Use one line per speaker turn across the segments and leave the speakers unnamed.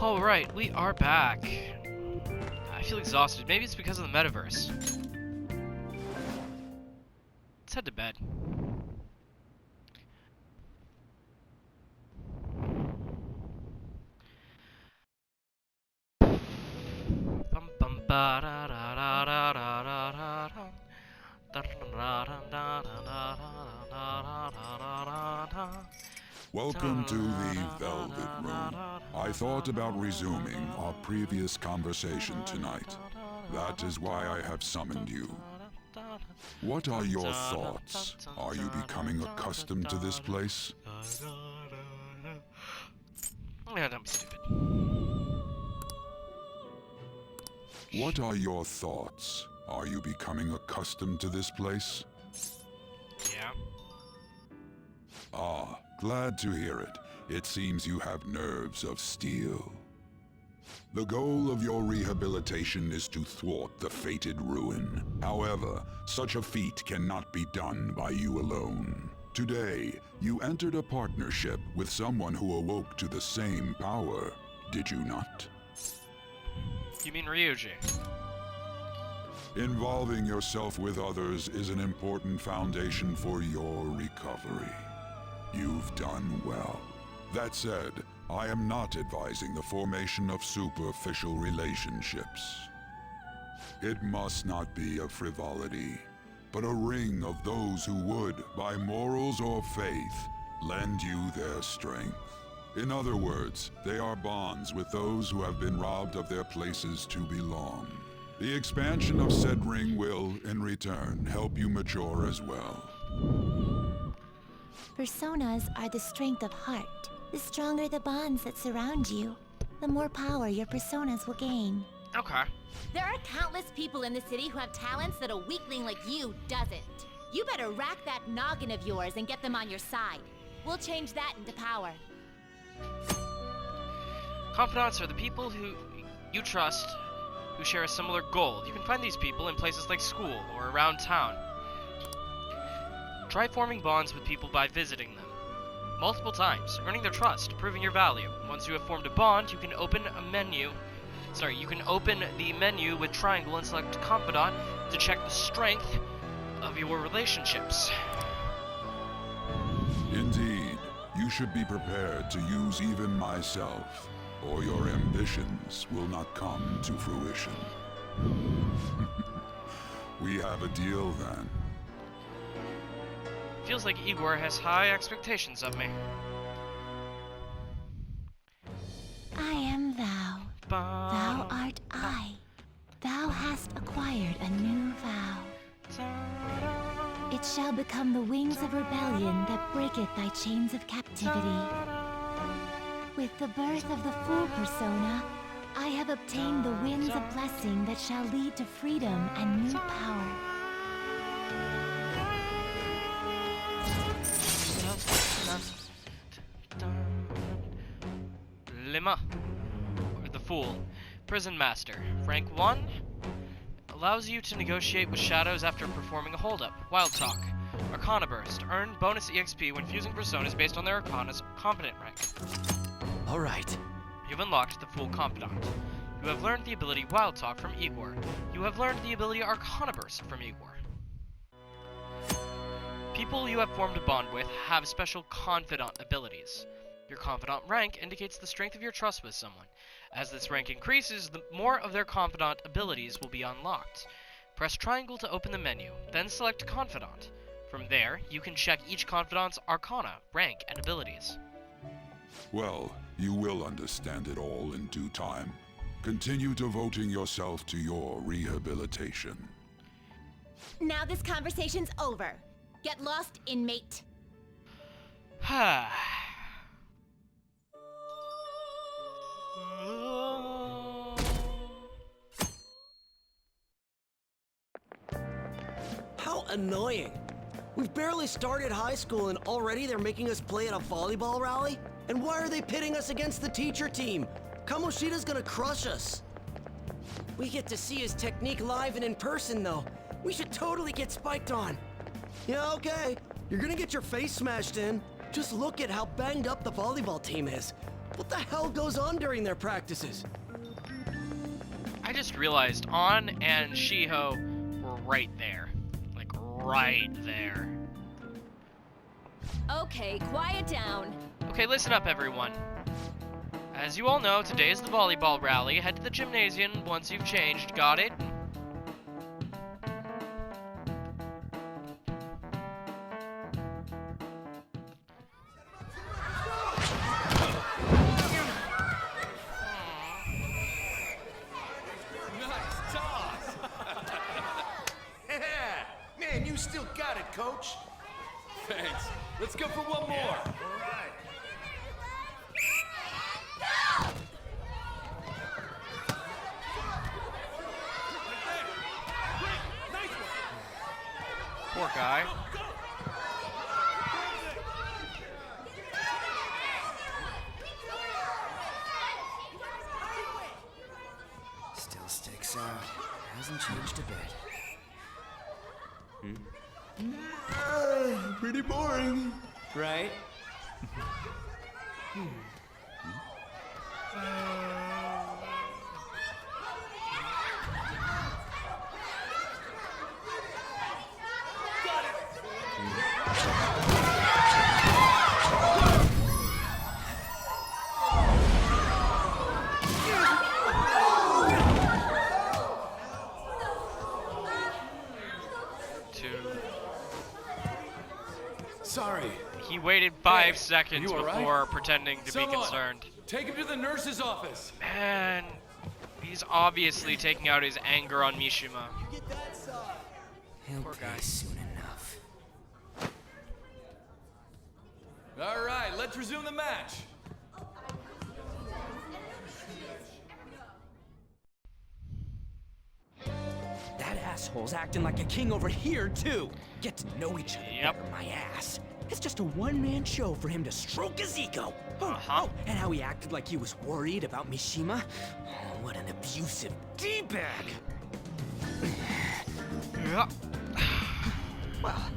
Alright, we are back. I feel exhausted. Maybe it's because of the metaverse. Let's head to bed. Bum bum ba da da da da da da da da.
Welcome to the Velvet Room. I thought about resuming our previous conversation tonight. That is why I have summoned you. What are your thoughts? Are you becoming accustomed to this place?
Yeah, don't be stupid.
What are your thoughts? Are you becoming accustomed to this place?
Yeah.
Ah, glad to hear it. It seems you have nerves of steel. The goal of your rehabilitation is to thwart the fated ruin. However, such a feat cannot be done by you alone. Today, you entered a partnership with someone who awoke to the same power, did you not?
You mean Ryuji?
Involving yourself with others is an important foundation for your recovery. You've done well. That said, I am not advising the formation of superficial relationships. It must not be a frivolity, but a ring of those who would, by morals or faith, lend you their strength. In other words, they are bonds with those who have been robbed of their places to belong. The expansion of said ring will, in return, help you mature as well.
Personas are the strength of heart. The stronger the bonds that surround you, the more power your personas will gain.
Okay.
There are countless people in the city who have talents that a weakling like you doesn't. You better rack that noggin of yours and get them on your side. We'll change that into power.
Confidants are the people who you trust, who share a similar goal. You can find these people in places like school or around town. Try forming bonds with people by visiting them multiple times, earning their trust, proving your value. Once you have formed a bond, you can open the menu with triangle and select confidant to check the strength of your relationships.
Indeed, you should be prepared to use even myself, or your ambitions will not come to fruition. We have a deal then.
Feels like Igor has high expectations of me.
I am thou. Thou art I. Thou hast acquired a new vow. It shall become the wings of rebellion that breaketh thy chains of captivity. With the birth of the Fool persona, I have obtained the winds of blessing that shall lead to freedom and new power.
Lima, or the Fool, Prison Master, rank 1, allows you to negotiate with shadows after performing a holdup. Wild Talk, Arcana Burst, earn bonus EXP when fusing personas based on their Arcana's competent rank.
Alright.
You've unlocked the Fool Confidant. You have learned the ability Wild Talk from Igor. You have learned the ability Arcana Burst from Igor. People you have formed a bond with have special confidant abilities. Your confidant rank indicates the strength of your trust with someone. As this rank increases, the more of their confidant abilities will be unlocked. Press triangle to open the menu, then select confidant. From there, you can check each confidant's arcana, rank, and abilities.
Well, you will understand it all in due time. Continue devoting yourself to your rehabilitation.
Now this conversation's over. Get lost, inmate.
How
annoying. We've barely started high school and already they're making us play at a volleyball rally? And why are they pitting us against the teacher team? Kamoshida's gonna crush us. We get to see his technique live and in person though. We should totally get spiked on. Yeah, okay. You're gonna get your face smashed in. Just look at how banged up the volleyball team is. What the hell goes on during their practices?
I just realized An and Shiho were right there. Like, right there.
Okay, quiet down.
Okay, listen up, everyone. As you all know, today is the volleyball rally. Head to the gymnasium once you've changed. Got it?
Man, you still got it, coach.
Thanks. Let's go for one more.
All right.
Poor guy.
Still sticks out. Hasn't changed a bit.
Pretty boring.
Right?
Sorry.
He waited 5
Hey,
seconds
you all right?
before pretending to be
Someone,
concerned.
take him to the nurse's office.
And he's obviously taking out his anger on Mishima.
He'll
Poor
pay
guy.
soon enough.
All right, let's resume the match.
That asshole's acting like a king over here, too. Get to know each other
Yep.
better, my ass. It's just a one-man show for him to stroke his ego. Oh, and how he acted like he was worried about Mishima. Oh, what an abusive D-bag.
Yeah.
Well,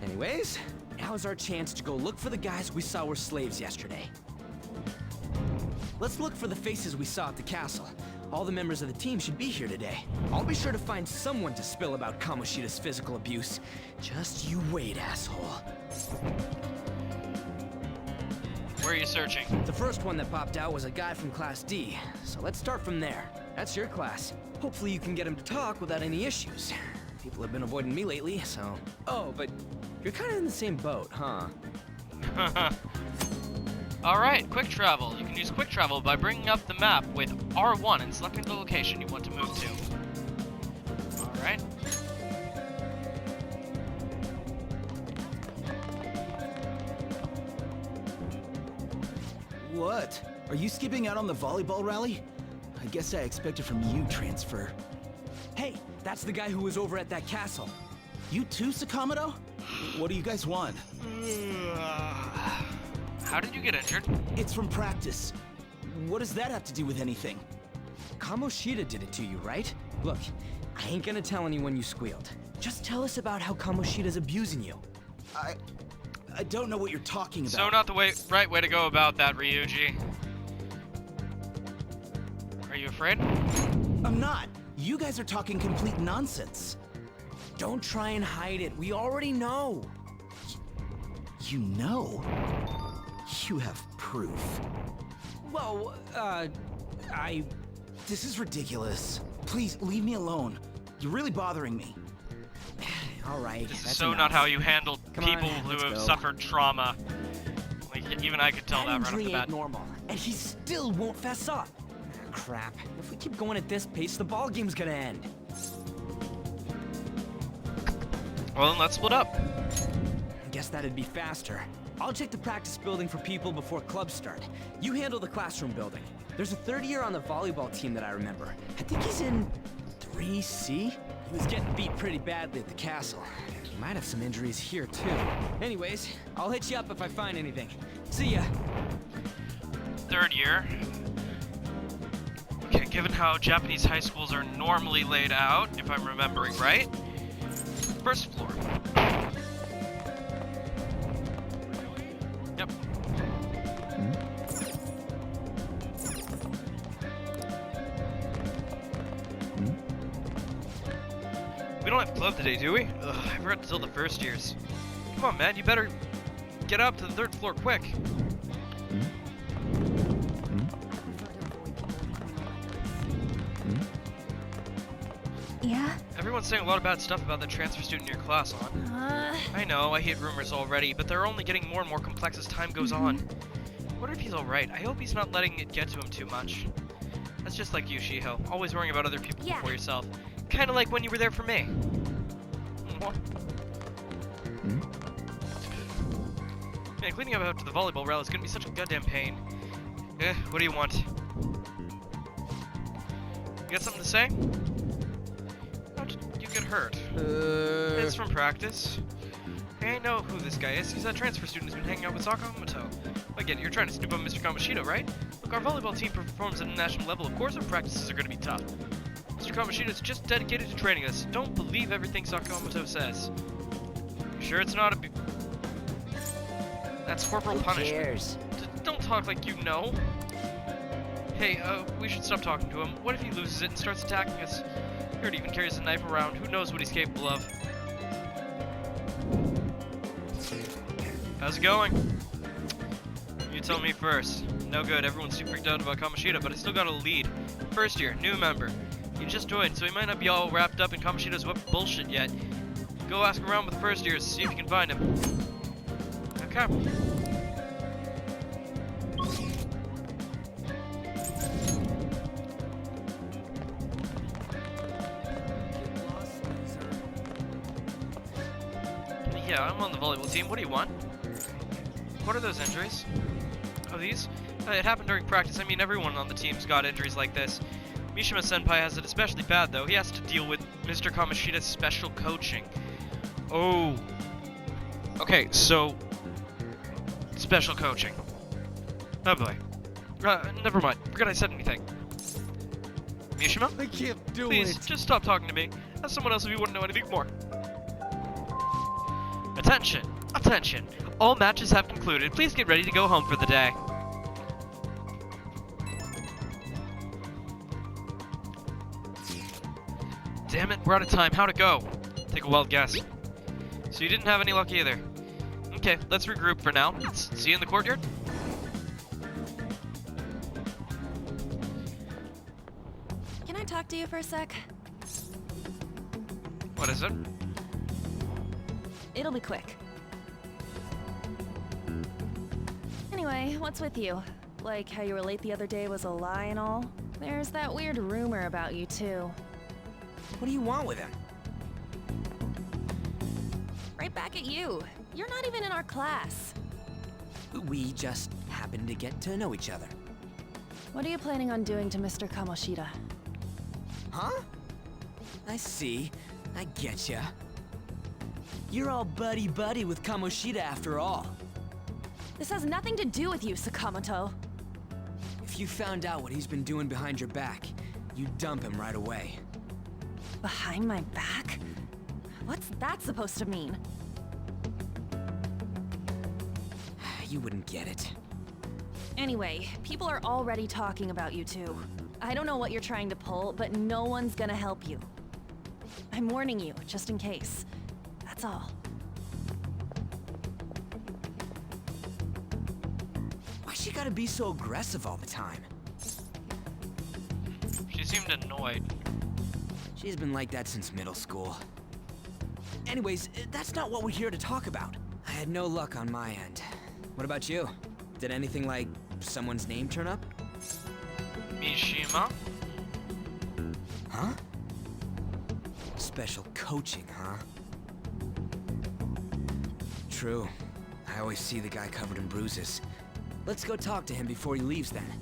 anyways, now's our chance to go look for the guys we saw were slaves yesterday. Let's look for the faces we saw at the castle. All the members of the team should be here today. I'll be sure to find someone to spill about Kamoshida's physical abuse. Just you wait, asshole.
Where are you searching?
The first one that popped out was a guy from Class D, so let's start from there. That's your class. Hopefully you can get him to talk without any issues. People have been avoiding me lately, so... Oh, but you're kind of in the same boat, huh?
Alright, quick travel. You can use quick travel by bringing up the map with R1 and selecting the location you want to move to. Alright.
What? Are you skipping out on the volleyball rally? I guess I expected from you transfer.
Hey, that's the guy who was over at that castle.
You too, Sakamoto? What do you guys want?
How did you get injured?
It's from practice. What does that have to do with anything?
Kamoshida did it to you, right? Look, I ain't gonna tell anyone you squealed. Just tell us about how Kamoshida's abusing you.
I don't know what you're talking about.
So not the right way to go about that, Ryuji. Are you afraid?
I'm not. You guys are talking complete nonsense.
Don't try and hide it. We already know.
You know? You have proof.
Well,
This is ridiculous. Please, leave me alone. You're really bothering me.
All right.
This is
that's
so
enough.
not how you handle
Come on,
people who
let's
have
go.
suffered trauma. Like, even I could tell that right off
injury
the bat.
ain't normal, and he still won't fess up. Crap. If we keep going at this pace, the ball game's gonna end.
Well, then let's split up.
Guess that'd be faster. I'll check the practice building for people before clubs start. You handle the classroom building. There's a third year on the volleyball team that I remember. I think he's in 3C? He was getting beat pretty badly at the castle. He might have some injuries here, too. Anyways, I'll hit you up if I find anything. See ya.
Third year. Okay, given how Japanese high schools are normally laid out, if I'm remembering right. First floor. Yep. don't have club today, do we? Ugh, I forgot to tell the first years. Come on, man, you better get up to the 3rd floor quick.
Yeah?
Everyone's saying a lot of bad stuff about the transfer student in your class, hon. I know, I hate rumors already, but they're only getting more and more complex as time goes on. I wonder if he's alright. I hope he's not letting it get to him too much. That's just like you, Shiho. Always worrying about other people before yourself. Kinda like when you were there for me. Man, cleaning up after the volleyball rally is gonna be such a goddamn pain. What do you want? You got something to say? How did you get hurt? It's from practice. Hey, I know who this guy is. He's a transfer student who's been hanging out with Sakamoto. I get it, you're trying to snoop on Mr. Kamoshida, right? Look, our volleyball team performs at a national level. Of course our practices are going to be tough. Mr. Kamoshida is just dedicated to training us. Don't believe everything Sakamoto says. You sure it's not a... That's corporal punishment.
Who cares?
Don't talk like you know. Hey, we should stop talking to him. What if he loses it and starts attacking us? He already even carries a knife around. Who knows what he's capable of? How's it going? You tell me first. No good, everyone's too freaked out about Kamoshida, but I still got a lead. First year, new member. You just joined, so he might not be all wrapped up in Kamoshida's bullshit yet. Go ask around with the first years, see if you can find him. Okay. Yeah, I'm on the volleyball team. What do you want? What are those injuries? Oh, these? It happened during practice. I mean, everyone on the team's got injuries like this. Mishima-senpai has it especially bad, though. He has to deal with Mr. Kamoshida's special coaching. Oh. Okay, so... special coaching. Oh boy. Never mind. Forgot I said anything. Mishima?
I can't do
Please,
it.
just stop talking to me. Ask someone else if you wouldn't know anything more. Attention! Attention! All matches have concluded. Please get ready to go home for the day. Damn it, we're out of time. How'd it go? Take a wild guess. So you didn't have any luck either. Okay, let's regroup for now. See you in the courtyard.
Can I talk to you for a sec?
What is it?
It'll be quick. Anyway, what's with you? Like how you were late the other day was a lie and all? There's that weird rumor about you too.
What do you want with him?
Right back at you. You're not even in our class.
We just happened to get to know each other.
What are you planning on doing to Mr. Kamoshida?
Huh? I see. I getcha. You're all buddy-buddy with Kamoshida after all.
This has nothing to do with you, Sakamoto.
If you found out what he's been doing behind your back, you'd dump him right away.
Behind my back? What's that supposed to mean?
You wouldn't get it.
Anyway, people are already talking about you two. I don't know what you're trying to pull, but no one's gonna help you. I'm warning you, just in case. That's all.
Why she gotta be so aggressive all the time?
She seemed annoyed.
She's been like that since middle school. Anyways, that's not what we're here to talk about. I had no luck on my end. What about you? Did anything like someone's name turn up?
Mishima?
Huh? Special coaching, huh? True. I always see the guy covered in bruises. Let's go talk to him before he leaves then.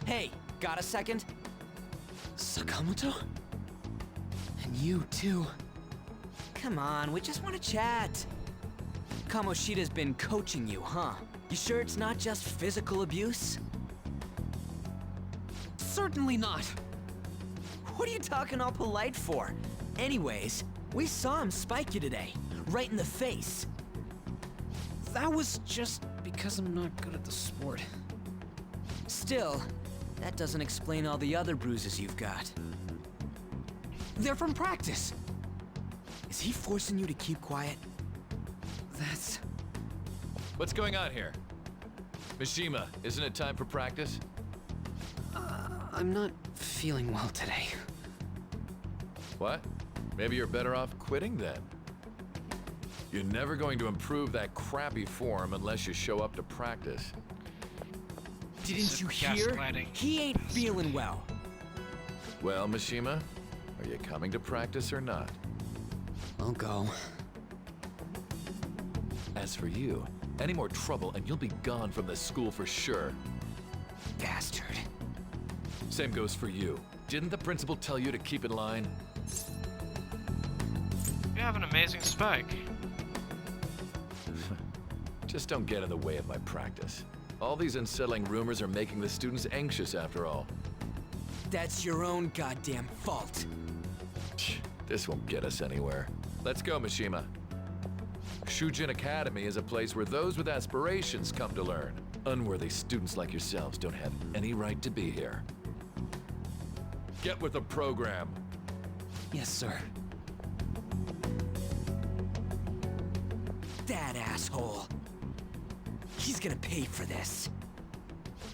Hey, got a second? Sakamoto? And you too. Come on, we just want to chat. Kamoshida's been coaching you, huh? You sure it's not just physical abuse? Certainly not. What are you talking all polite for? Anyways, we saw him spike you today, right in the face.
That was just because I'm not good at the sport.
Still, that doesn't explain all the other bruises you've got. They're from practice. Is he forcing you to keep quiet? That's...
What's going on here? Mishima, isn't it time for practice?
I'm not feeling well today.
What? Maybe you're better off quitting then. You're never going to improve that crappy form unless you show up to practice.
Didn't you hear? He ain't feeling well.
Well, Mishima, are you coming to practice or not?
I'll go.
As for you, any more trouble and you'll be gone from this school for sure.
Bastard.
Same goes for you. Didn't the principal tell you to keep in line?
You have an amazing spike.
Just don't get in the way of my practice. All these unsettling rumors are making the students anxious after all.
That's your own goddamn fault.
This won't get us anywhere. Let's go, Mishima. Shujin Academy is a place where those with aspirations come to learn. Unworthy students like yourselves don't have any right to be here. Get with the program.
Yes, sir. That asshole. He's gonna pay for this.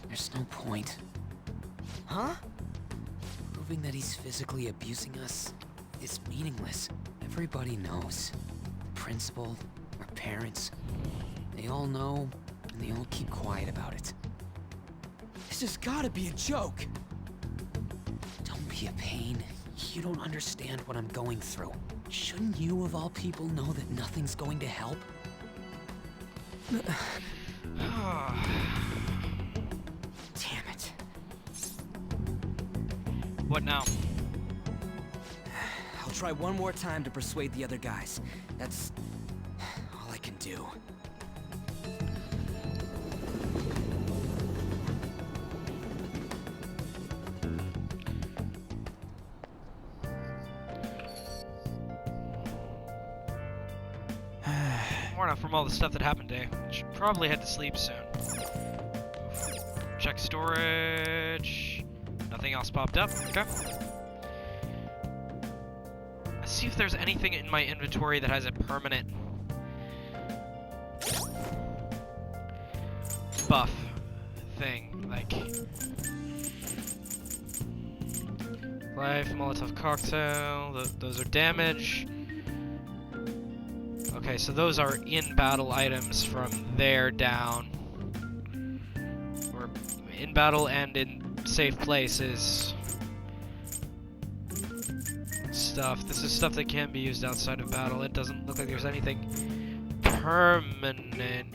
There's no point. Huh? Proving that he's physically abusing us is meaningless. Everybody knows. The principal, our parents, they all know, and they all keep quiet about it. This has gotta be a joke. Don't be a pain. You don't understand what I'm going through. Shouldn't you, of all people, know that nothing's going to help? Damn it.
What now?
I'll try one more time to persuade the other guys. That's all I can do.
Worn out from all the stuff that happened today. Should probably head to sleep soon. Check storage. Nothing else popped up. Okay. Let's see if there's anything in my inventory that has a permanent buff thing. Like life, Molotov cocktail. Those are damage. Okay, so those are in-battle items from there down. Or in battle and in safe places. Stuff. This is stuff that can be used outside of battle. It doesn't look like there's anything permanent.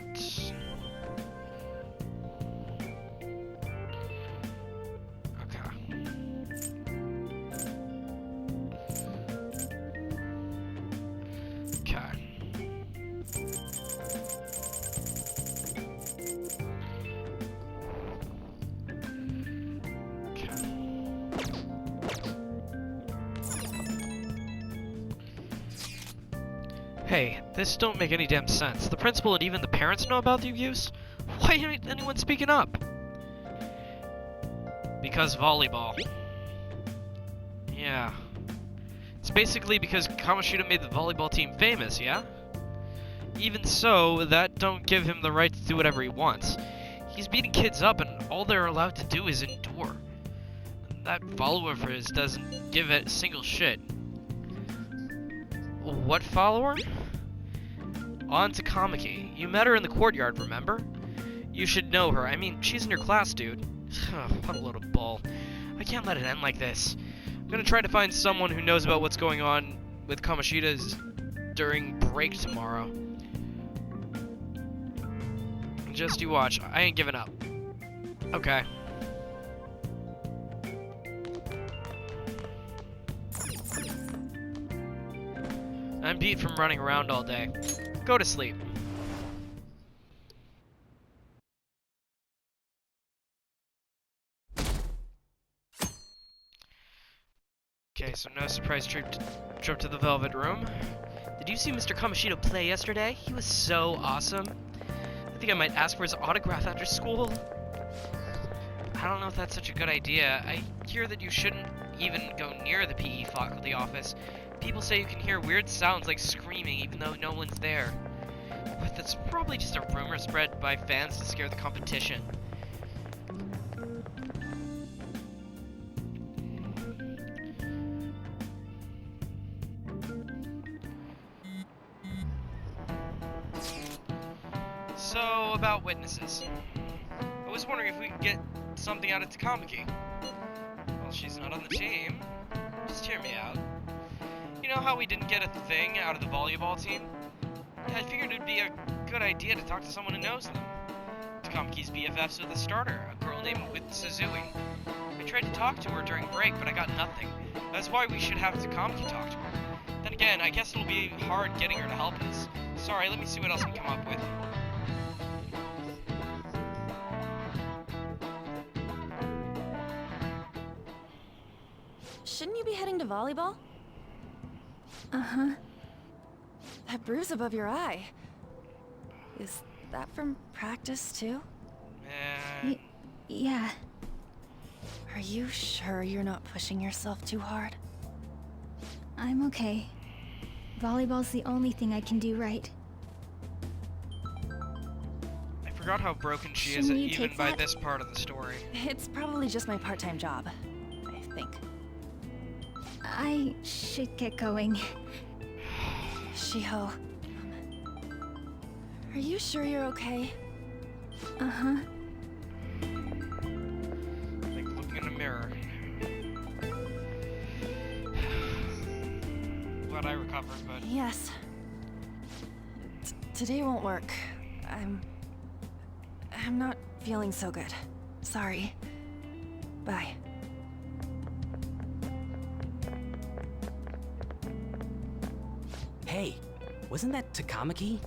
Hey, this don't make any damn sense. The principal and even the parents know about the abuse? Why ain't anyone speaking up? Because volleyball. Yeah. It's basically because Kamoshida made the volleyball team famous, yeah? Even so, that don't give him the right to do whatever he wants. He's beating kids up and all they're allowed to do is endure. That follower of his doesn't give a single shit. What follower? On to Kamiki. You met her in the courtyard, remember? You should know her. I mean, she's in your class, dude. What a load of bull. I can't let it end like this. I'm gonna try to find someone who knows about what's going on with Kamoshida's during break tomorrow. Just you watch. I ain't giving up. Okay. I'm beat from running around all day. Go to sleep. Okay, so no surprise trip to the Velvet Room. Did you see Mr. Kamoshida play yesterday? He was so awesome. I think I might ask for his autograph after school. I don't know if that's such a good idea. I hear that you shouldn't even go near the PE faculty office. People say you can hear weird sounds like screaming even though no one's there. But that's probably just a rumor spread by fans to scare the competition. So, about witnesses. I was wondering if we could get something out of Takamaki. Well, she's not on the team. Just hear me out. You know how we didn't get a thing out of the volleyball team? Yeah, I figured it'd be a good idea to talk to someone who knows them. Takamaki's BFFs with a starter, a girl named Suzui. I tried to talk to her during break, but I got nothing. That's why we should have Takamaki talk to her. Then again, I guess it'll be hard getting her to help us. Sorry, let me see what else I can come up with.
Shouldn't you be heading to volleyball?
Uh-huh.
That bruise above your eye. Is that from practice, too?
Yeah.
Are you sure you're not pushing yourself too hard?
I'm okay. Volleyball's the only thing I can do right.
I forgot how broken she is
Shouldn't you
even
take
by
that?
this part of the story.
It's probably just my part-time job, I think.
I should get going.
Shiho. Are you sure you're okay?
Uh-huh.
Like looking in a mirror. Glad I recovered, but...
Yes. Today won't work. I'm not feeling so good. Sorry. Bye.
Hey, wasn't that Takamaki?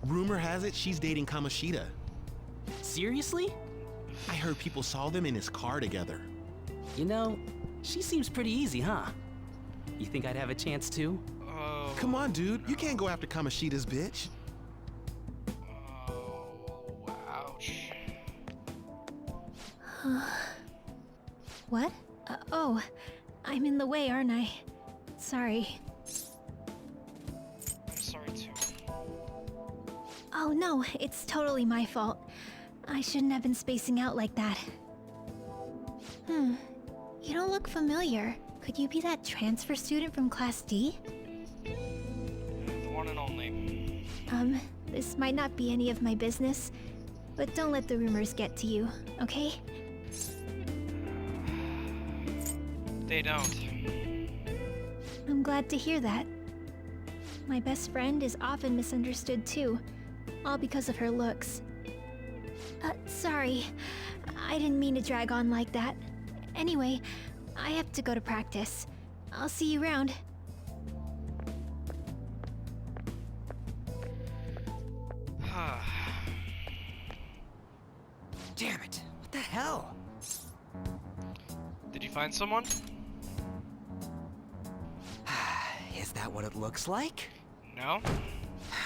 Rumor has it she's dating Kamoshida.
Seriously?
I heard people saw them in his car together.
You know, she seems pretty easy, huh? You think I'd have a chance too?
Oh,
Come on, dude. You can't go after Kamoshida's bitch.
oh, ouch.
What? Oh, I'm in the way, aren't I? Sorry.
I'm sorry too.
Oh no, it's totally my fault. I shouldn't have been spacing out like that. You don't look familiar. Could you be that transfer student from Class D?
The one and only.
This might not be any of my business, but don't let the rumors get to you, okay?
They don't.
I'm glad to hear that. My best friend is often misunderstood too, all because of her looks. Sorry. I didn't mean to drag on like that. Anyway, I have to go to practice. I'll see you around.
Damn it! What the hell?
Did you find someone?
Is that what it looks like?
No?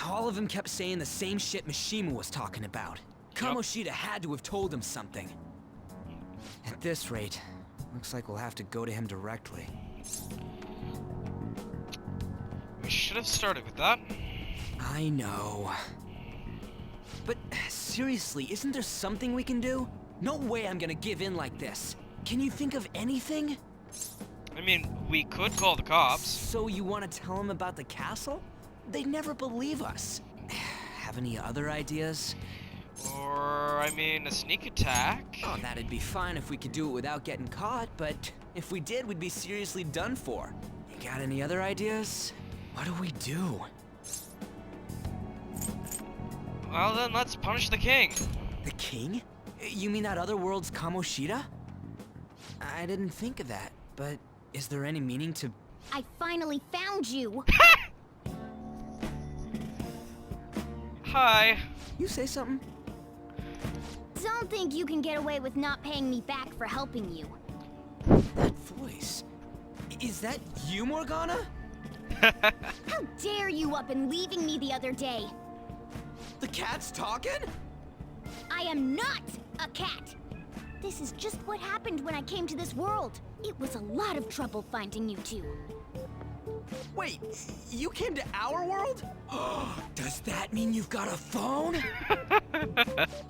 All of them kept saying the same shit Mishima was talking about. Kamoshida had to have told him something. At this rate, looks like we'll have to go to him directly.
We should have started with that.
I know. But seriously, isn't there something we can do? No way I'm gonna give in like this. Can you think of anything?
I mean, we could call the cops.
So you want to tell them about the castle? They'd never believe us. Have any other ideas?
Or, I mean, a sneak attack.
Oh, that'd be fine if we could do it without getting caught, but if we did, we'd be seriously done for. You got any other ideas? What do we do?
Well, then let's punish the king.
The king? You mean that other world's Kamoshida? I didn't think of that, but is there any meaning to...
I finally found you!
Hi.
You say something?
Don't think you can get away with not paying me back for helping you.
That voice. Is that you, Morgana?
How dare you up and leaving me the other day?
The cat's talking?
I am not a cat!
This is just what happened when I came to this world. It was a lot of trouble finding you two.
Wait, you came to our world? Does that mean you've got a phone?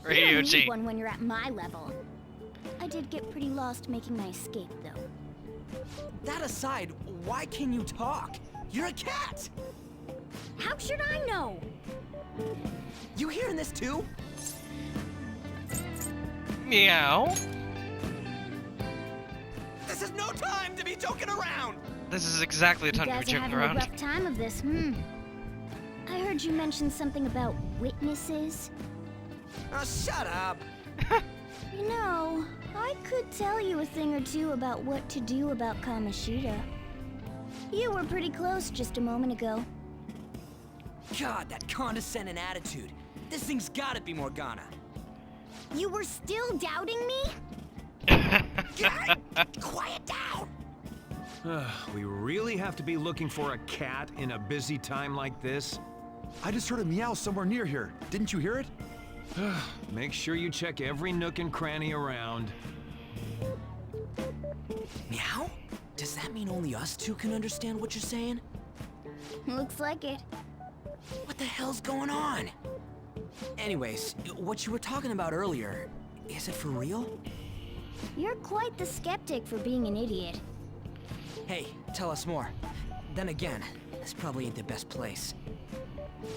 You don't need one when you're at my level. I did get pretty lost making my escape, though.
That aside, why can you talk? You're a cat!
How should I know?
You hearing this too?
Meow.
This is no time to be joking around!
This is exactly the time to be
You guys are
joking
having
around.
a rough time of this, I heard you mention something about witnesses.
Oh, shut up!
You know, I could tell you a thing or two about what to do about Kamoshida. You were pretty close just a moment ago.
God, that condescending attitude. This thing's gotta be Morgana.
You were still doubting me?
Quiet down!
We really have to be looking for a cat in a busy time like this?
I just heard a meow somewhere near here. Didn't you hear it?
Make sure you check every nook and cranny around.
Meow? Does that mean only us two can understand what you're saying?
Looks like it.
What the hell's going on? Anyways, what you were talking about earlier, is it for real?
You're quite the skeptic for being an idiot.
Hey, tell us more. Then again, this probably ain't the best place.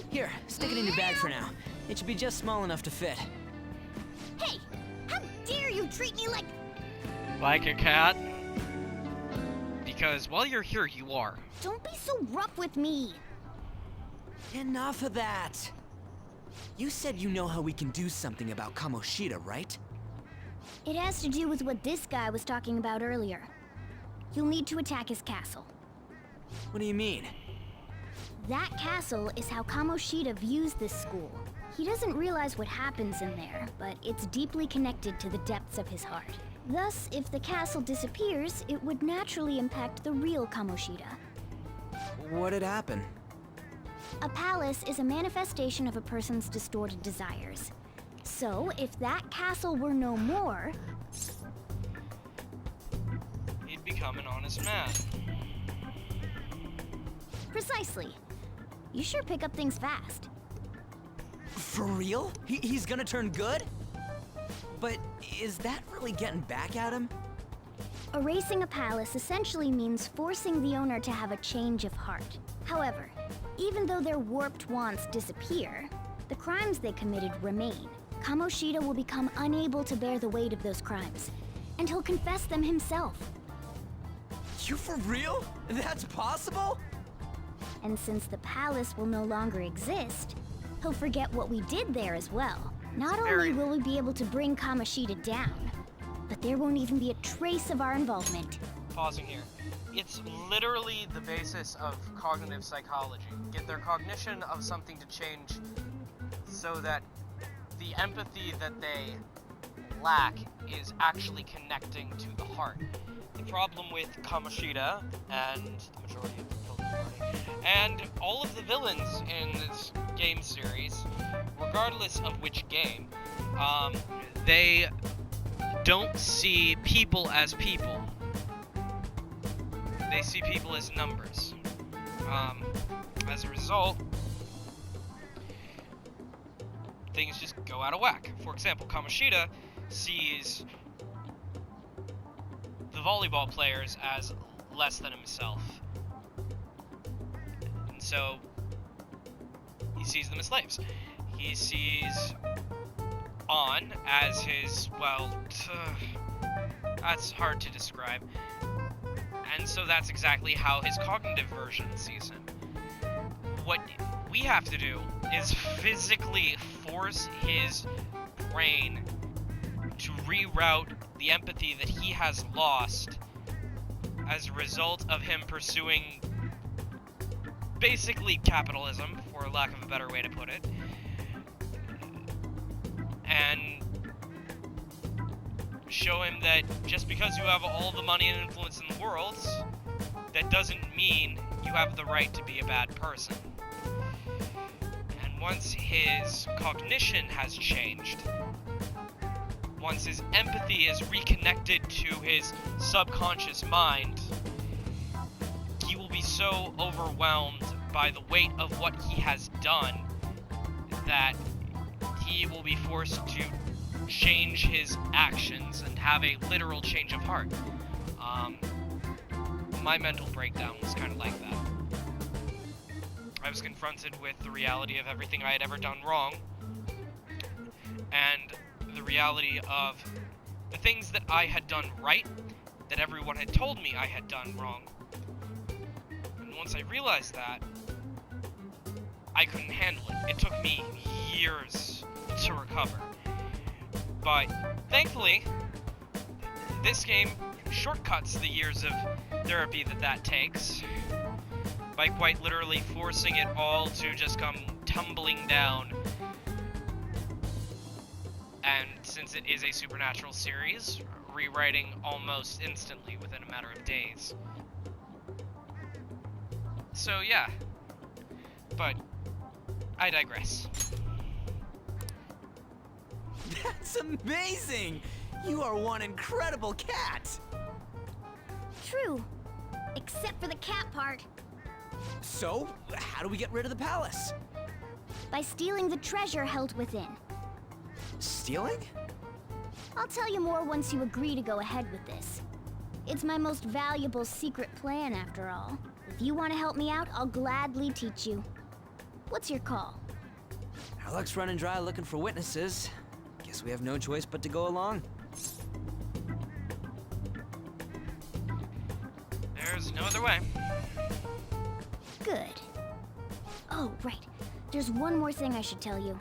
Here, stick it in your bag for now. It should be just small enough to fit.
Hey! How dare you treat me like...
Like a cat? Because while you're here, you are.
Don't be so rough with me.
Enough of that. You said you know how we can do something about Kamoshida, right?
It has to do with what this guy was talking about earlier. You'll need to attack his castle.
What do you mean?
That castle is how Kamoshida views this school. He doesn't realize what happens in there, but it's deeply connected to the depths of his heart. Thus, if the castle disappears, it would naturally impact the real Kamoshida.
What'd happen?
A palace is a manifestation of a person's distorted desires. So, if that castle were no more...
He'd become an honest man.
Precisely. You sure pick up things fast.
For real? He's gonna turn good? But is that really getting back at him?
Erasing a palace essentially means forcing the owner to have a change of heart. However, even though their warped wants disappear, the crimes they committed remain. Kamoshida will become unable to bear the weight of those crimes, and he'll confess them himself.
You for real? That's possible?
And since the palace will no longer exist, he'll forget what we did there as well. Not only will we be able to bring Kamoshida down, but there won't even be a trace of our involvement.
Pausing here. It's literally the basis of cognitive psychology. Get their cognition of something to change so that the empathy that they lack is actually connecting to the heart. The problem with Kamoshida and the majority of the villain party, and all of the villains in this game series, regardless of which game, they don't see people as people. They see people as numbers. As a result, things just go out of whack. For example, Kamoshida sees the volleyball players as less than himself. And so, he sees them as slaves. He sees On as his, well, that's hard to describe. And so that's exactly how his cognitive version sees him. What we have to do is physically force his brain to reroute the empathy that he has lost as a result of him pursuing basically capitalism, for lack of a better way to put it. And show him that just because you have all the money and influence in the world, that doesn't mean you have the right to be a bad person. And once his cognition has changed, once his empathy is reconnected to his subconscious mind, he will be so overwhelmed by the weight of what he has done that he will be forced to change his actions and have a literal change of heart. My mental breakdown was kind of like that. I was confronted with the reality of everything I had ever done wrong, and the reality of the things that I had done right, that everyone had told me I had done wrong. And once I realized that, I couldn't handle it. It took me years to recover. But thankfully, this game shortcuts the years of therapy that takes by quite literally forcing it all to just come tumbling down. And since it is a supernatural series, rewriting almost instantly within a matter of days. So yeah, but I digress.
That's amazing! You are one incredible cat!
True. Except for the cat part.
So, how do we get rid of the palace?
By stealing the treasure held within.
Stealing?
I'll tell you more once you agree to go ahead with this. It's my most valuable secret plan, after all. If you want to help me out, I'll gladly teach you. What's your call?
Our luck's running dry looking for witnesses. Guess we have no choice but to go along.
There's no other way.
Good. Oh, right. There's one more thing I should tell you.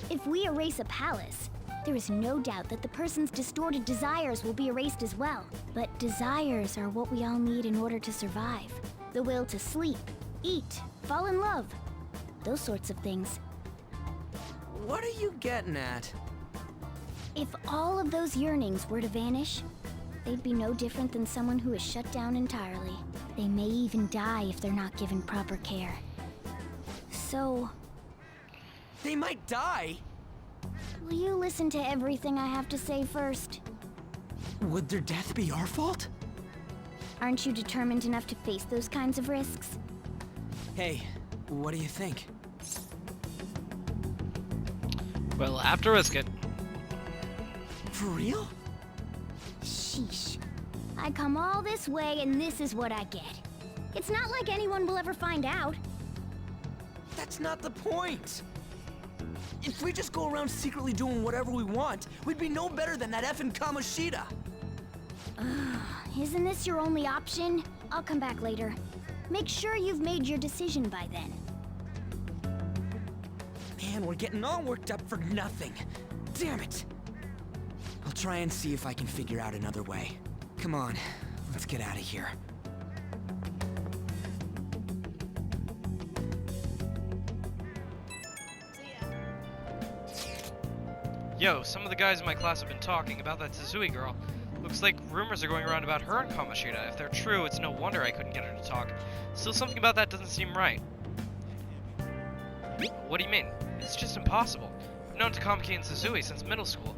If we erase a palace, there is no doubt that the person's distorted desires will be erased as well. But desires are what we all need in order to survive. The will to sleep, eat, fall in love. Those sorts of things.
What are you getting at?
If all of those yearnings were to vanish, they'd be no different than someone who is shut down entirely. They may even die if they're not given proper care. So...
They might die?
Will you listen to everything I have to say first?
Would their death be our fault?
Aren't you determined enough to face those kinds of risks?
Hey, what do you think?
Well, have to risk it.
For real?
Sheesh. I come all this way and this is what I get. It's not like anyone will ever find out.
That's not the point. If we just go around secretly doing whatever we want, we'd be no better than that effing Kamoshida.
Isn't this your only option? I'll come back later. Make sure you've made your decision by then.
Man, we're getting all worked up for nothing. Damn it. I'll try and see if I can figure out another way. Come on, let's get out of here.
Yo, some of the guys in my class have been talking about that Suzui girl. Looks like rumors are going around about her and Kamoshida. If they're true, it's no wonder I couldn't get her to talk. Still, something about that doesn't seem right. What do you mean? It's just impossible. I've known Takamaki and Suzui since middle school.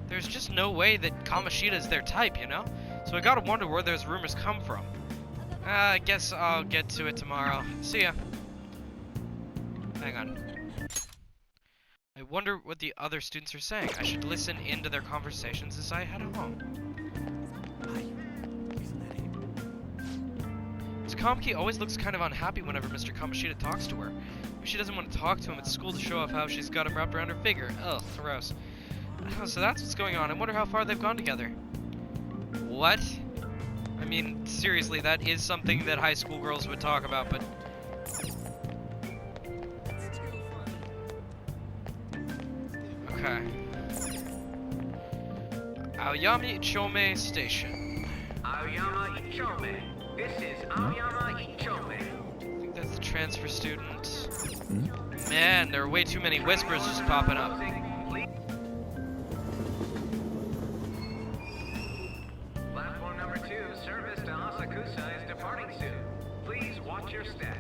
There's just no way that Kamoshida is their type, you know? So I gotta wonder where those rumors come from. I guess I'll get to it tomorrow. See ya. Hang on. I wonder what the other students are saying. I should listen into their conversations as I head home. Takamaki always looks kind of unhappy whenever Mr. Kamoshida talks to her. Maybe she doesn't want to talk to him at school to show off how she's got him wrapped around her finger. Ugh, gross. Oh, so that's what's going on. I wonder how far they've gone together. What? I mean, seriously, that is something that high school girls would talk about, but... Okay. Aoyama Ichome Station.
Aoyama Ichome. This is Aoyama Ichome.
I think that's the transfer student. Man, there are way too many whispers just popping up.
Platform number 2, service to Asakusa is departing soon. Please watch your step.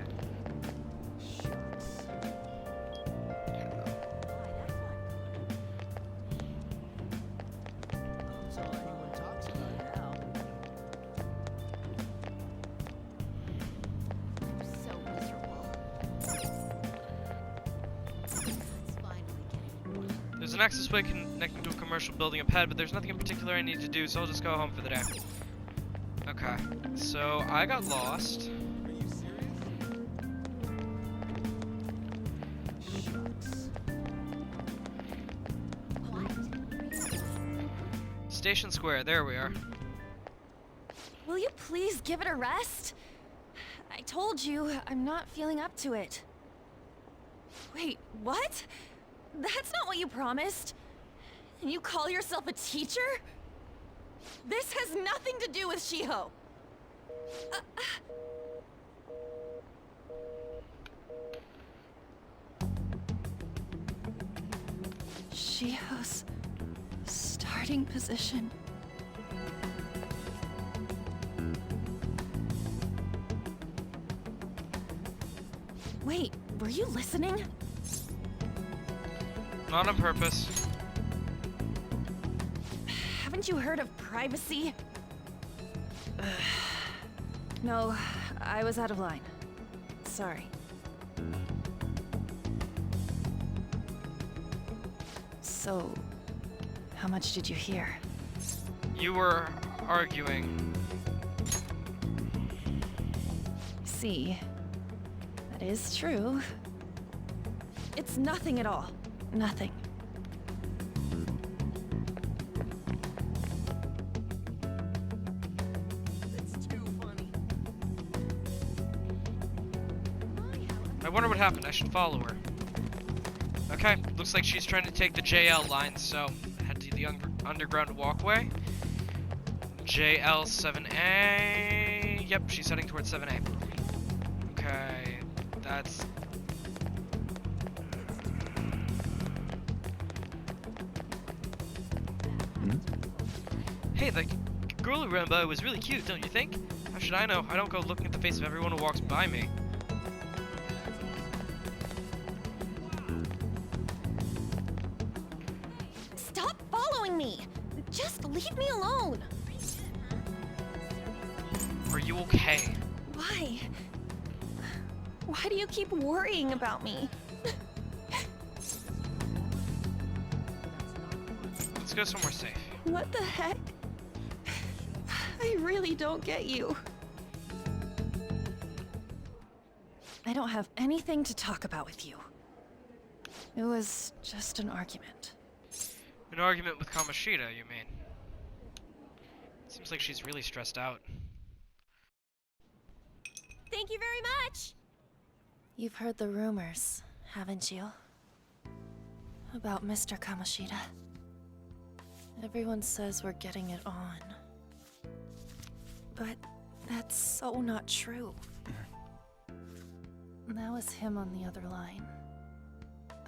There's an access way connecting to a commercial building up ahead, but there's nothing in particular I need to do, so I'll just go home for the day. Okay, so I got lost. Station Square, there we are.
Will you please give it a rest? I told you, I'm not feeling up to it. Wait, what? That's not what you promised. And you call yourself a teacher? This has nothing to do with Shiho. Shiho's starting position. Wait, were you listening?
Not on purpose.
Haven't you heard of privacy? No, I was out of line. Sorry. So, how much did you hear?
You were arguing.
See, that is true. It's nothing at all. Nothing.
It's too funny.
I wonder what happened. I should follow her. Okay, looks like she's trying to take the JL line, so head to the underground walkway. JL 7A. Yep, she's heading towards 7A. Okay, that's... Hey, the girl who ran by was really cute, don't you think? How should I know? I don't go looking at the face of everyone who walks by me.
Stop following me! Just leave me alone!
Are you okay?
Why? Why do you keep worrying about me?
Let's go somewhere safe.
What the heck? I really don't get you. I don't have anything to talk about with you. It was just an argument.
An argument with Kamoshida, you mean? Seems like she's really stressed out.
Thank you very much! You've heard the rumors, haven't you? About Mr. Kamoshida. Everyone says we're getting it on. But that's so not true. That was him on the other line.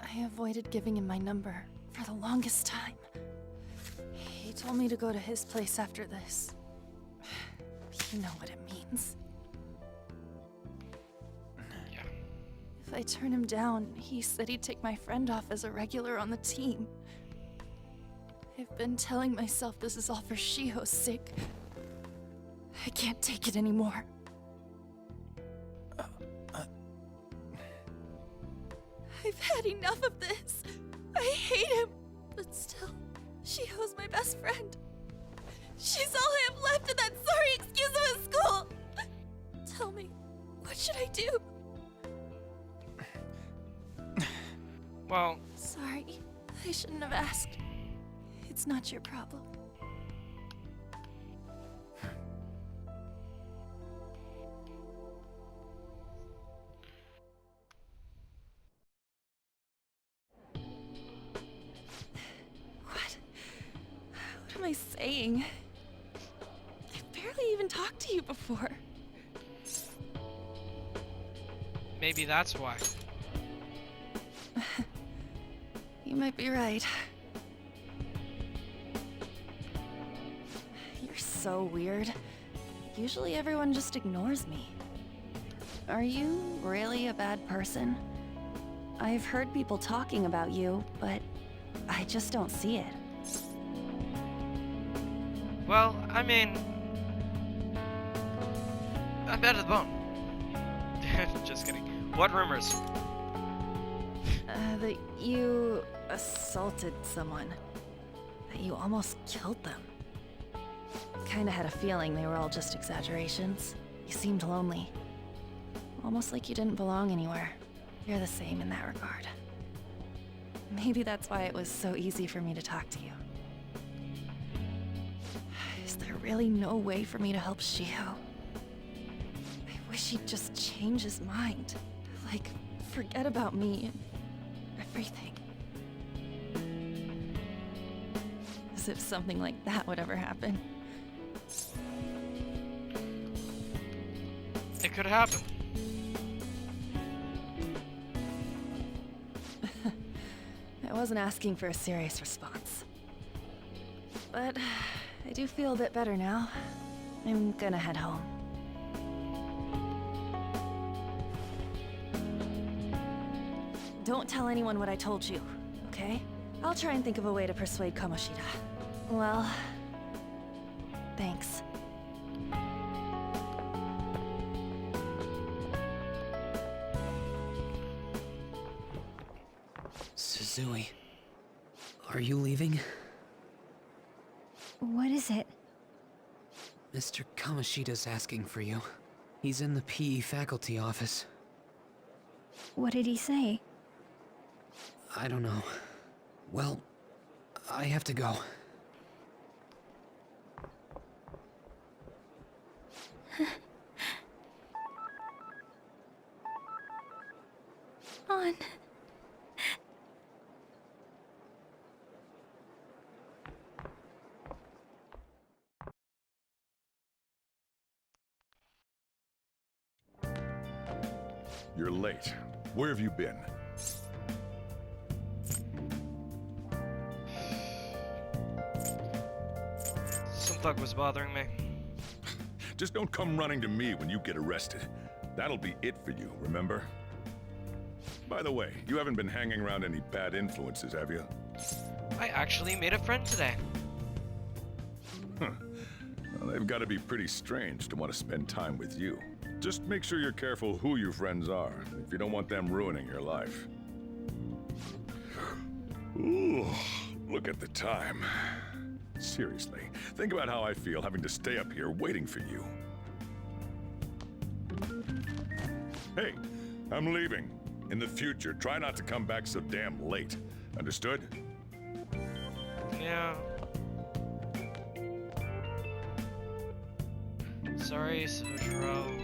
I avoided giving him my number for the longest time. He told me to go to his place after this. You know what it means.
Yeah.
If I turn him down, he said he'd take my friend off as a regular on the team. I've been telling myself this is all for Shiho's sake. I can't take it anymore. I've had enough of this. I hate him. But still, Shiho's my best friend. She's all I have left in that sorry excuse of a school. Tell me, what should I do?
Well...
Sorry, I shouldn't have asked. It's not your problem. What am I saying? I've barely even talked to you before.
Maybe that's why.
You might be right. You're so weird. Usually everyone just ignores me. Are you really a bad person? I've heard people talking about you, but I just don't see it.
Well, I mean... I'm bad to the bone. Just kidding. What rumors?
That you assaulted someone. That you almost killed them. Kinda had a feeling they were all just exaggerations. You seemed lonely. Almost like you didn't belong anywhere. You're the same in that regard. Maybe that's why it was so easy for me to talk to you. Is there really no way for me to help Shiho? I wish he'd just change his mind. Like, forget about me and everything. As if something like that would ever happen.
It could happen.
I wasn't asking for a serious response. But I do feel a bit better now. I'm gonna head home. Don't tell anyone what I told you, okay? I'll try and think of a way to persuade Kamoshida. Well, thanks.
Suzui, are you leaving?
What is it?
Mr. Kamoshida's asking for you. He's in the PE faculty office.
What did he say?
I don't know. Well, I have to go.
On.
You're late. Where have you been?
Some thug was bothering me.
Just don't come running to me when you get arrested. That'll be it for you, remember? By the way, you haven't been hanging around any bad influences, have you?
I actually made a friend today.
Huh. Well, they've got to be pretty strange to want to spend time with you. Just make sure you're careful who your friends are, if you don't want them ruining your life. Ooh, look at the time. Seriously, think about how I feel having to stay up here waiting for you. Hey, I'm leaving. In the future, try not to come back so damn late. Understood?
Yeah. Sorry, Sojiro.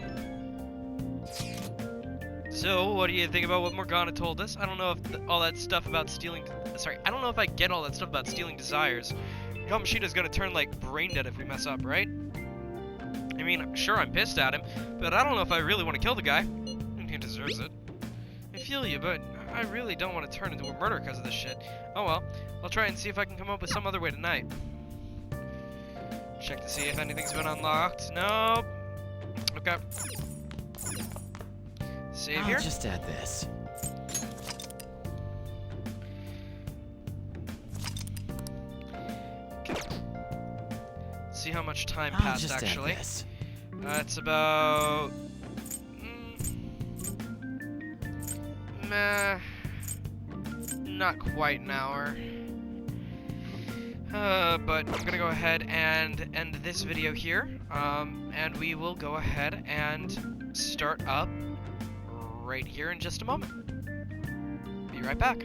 So, what do you think about what Morgana told us? I don't know if all that stuff about stealing... Sorry, I don't know if I get all that stuff about stealing desires. Kamoshida's gonna turn, like, brain dead if we mess up, right? I mean, sure, I'm pissed at him, but I don't know if I really want to kill the guy. He deserves it. I feel you, but I really don't want to turn into a murderer because of this shit. Oh well, I'll try and see if I can come up with some other way tonight. Check to see if anything's been unlocked. Nope. Okay. Save here.
I'll just add this.
Okay. See how much time
I'll
passed,
just
actually.
Add this.
It's about... not quite an hour. But I'm gonna go ahead and end this video here. And we will go ahead and start up right here in just a moment. Be right back.